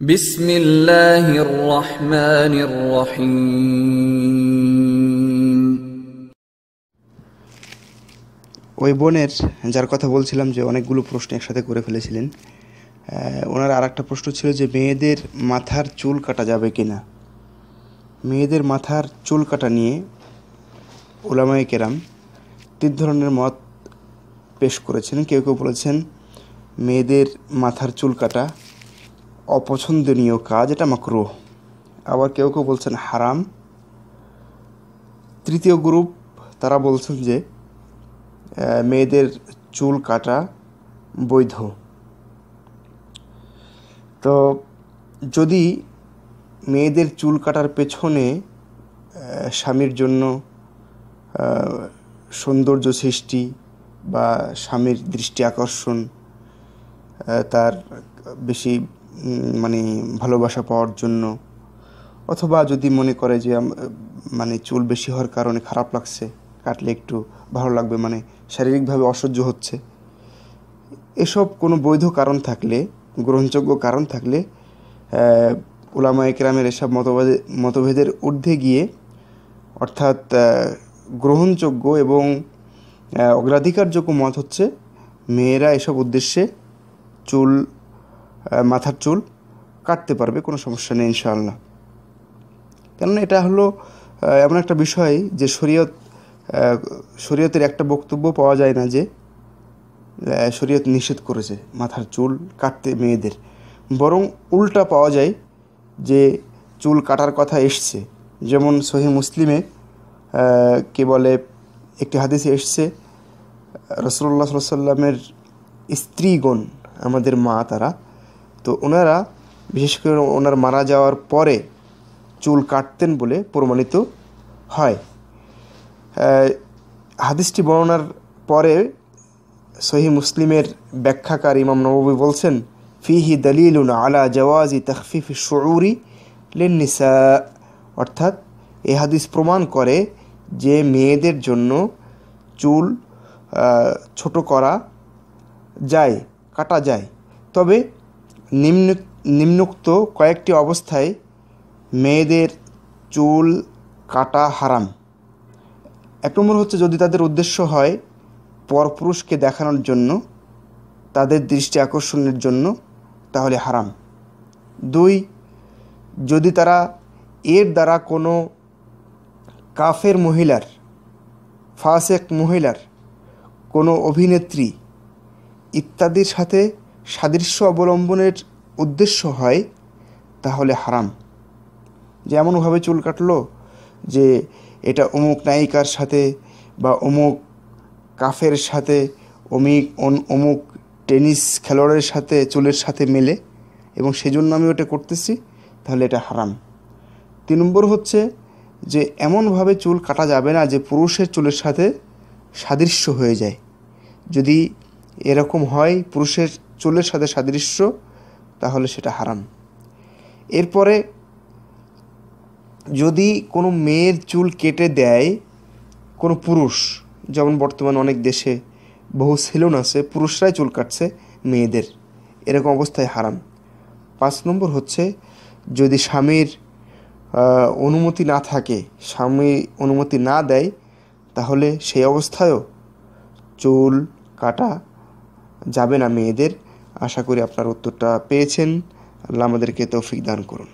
বিসমিল্লাহির রহমানির রহিম। ওই বোনের যার কথা বলছিলাম যে অনেকগুলো প্রশ্ন একসাথে করে ফেলেছিলেন, ওনার আর একটা প্রশ্ন ছিল যে মেয়েদের মাথার চুল কাটা যাবে কি না। মেয়েদের মাথার চুল কাটা নিয়ে উলামায়ে কেরাম তিন ধরনের মত পেশ করেছেন। কেউ কেউ বলেছেন মেয়েদের মাথার চুল কাটা অপছন্দনীয় কাজ, এটা মাকরুহ। আবার কেউ কেউ বলছেন হারাম। তৃতীয় গ্রুপ তারা বলছেন যে মেয়েদের চুল কাটা বৈধ। তো যদি মেয়েদের চুল কাটার পেছনে স্বামীর জন্য সৌন্দর্য সৃষ্টি বা স্বামীর দৃষ্টি আকর্ষণ, তার বেশি ভালোবাসা পাওয়ার জন্য, অথবা যদি মনে করে যে চুল বেশি হওয়ার কারণে খারাপ লাগছে, কাটলে একটু ভালো লাগবে, শারীরিকভাবে অসহ্য হচ্ছে, এসব কোনো বৈধ কারণ থাকলে, গ্রহণযোগ্য কারণ থাকলে উলামায়ে কেরামের এসব মতভেদের ঊর্ধ্বে গিয়ে, অর্থাৎ গ্রহণযোগ্য এবং অগ্রাধিকারযোগ্য মত হচ্ছে মেয়েরা এসব উদ্দেশ্যে মাথার চুল কাটতে পারবে, কোনো সমস্যা নেই ইনশাআল্লাহ। কেননা এটা হলো এমন একটা বিষয় যে শরীয়তের একটা বক্তব্য পাওয়া যায় না যে শরীয়ত নিষেধ করেছে মাথার চুল কাটতে মেয়েদের, বরং উল্টা পাওয়া যায় যে চুল কাটার কথা এসছে। যেমন সহিহ মুসলিমে কি বলে, একটি হাদিসে এসছে রাসূলুল্লাহ সাল্লাল্লাহু আলাইহি ওয়াসাল্লামের স্ত্রীগণ, আমাদের মা তারা, তো ওনারা বিশেষ করে ওনার মারা যাওয়ার পরে চুল কাটতেন বলে প্রমাণিত হয়। হাদিসটি বর্ণনার পরে সহিহ মুসলিমের ব্যাখ্যাকার ইমাম নববী বলছেন, ফিহি দলিলুন আলা জাওয়াজি তাখফিফি শুউরি লিন্নিসা, অর্থাৎ এই হাদিস প্রমাণ করে যে মেয়েদের জন্য চুল ছোট করা যায়, কাটা যায়, তবে নিম্নোক্ত কয়েকটি অবস্থায় মেয়েদের চুল কাটা হারাম। এক নম্বর হচ্ছে যদি তাদের উদ্দেশ্য হয় পরপুরুষকে দেখানোর জন্য, তাদের দৃষ্টি আকর্ষণের জন্য, তাহলে হারাম। 2, যদি তারা এর দ্বারা কোনো কাফের মহিলার, ফাসেক মহিলার, কোনো অভিনেত্রী ইত্যাদির সাথে সাদৃশ্য অবলম্বনের উদ্দেশ্য হয়, তাহলে হারাম। যেমনভাবে চুল কাটলো যে এটা অমুক নায়িকার সাথে বা অমুক কাফের সাথে, অমুক টেনিস খেলোয়াড়ের সাথে চুলের সাথে মেলে এবং সেজন্য আমি ওটা করতেছি, তাহলে এটা হারাম। 3 নম্বর হচ্ছে যে এমনভাবে চুল কাটা যাবে না যে পুরুষের চুলের সাথে সাদৃশ্য হয়ে যায়। যদি এরকম হয় পুরুষের চুলের সাথে সাদৃশ্য, তাহলে সেটা হারাম। এরপরে যদি কোনো মেয়ের চুল কেটে দেয় কোনো পুরুষ, যেমন বর্তমান অনেক দেশে বহু সেলুন আছে, পুরুষরাই চুল কাটছে মেয়েদের, এরকম অবস্থায় হারাম। 5 নম্বর হচ্ছে যদি স্বামীর অনুমতি না থাকে, স্বামী অনুমতি না দেয়, তাহলে সেই অবস্থায়ও চুল কাটা যাবে না মেয়েদের। আশা করি আপনার উত্তরটা পেয়েছেন। আল্লাহ আমাদেরকে তৌফিক দান করুন।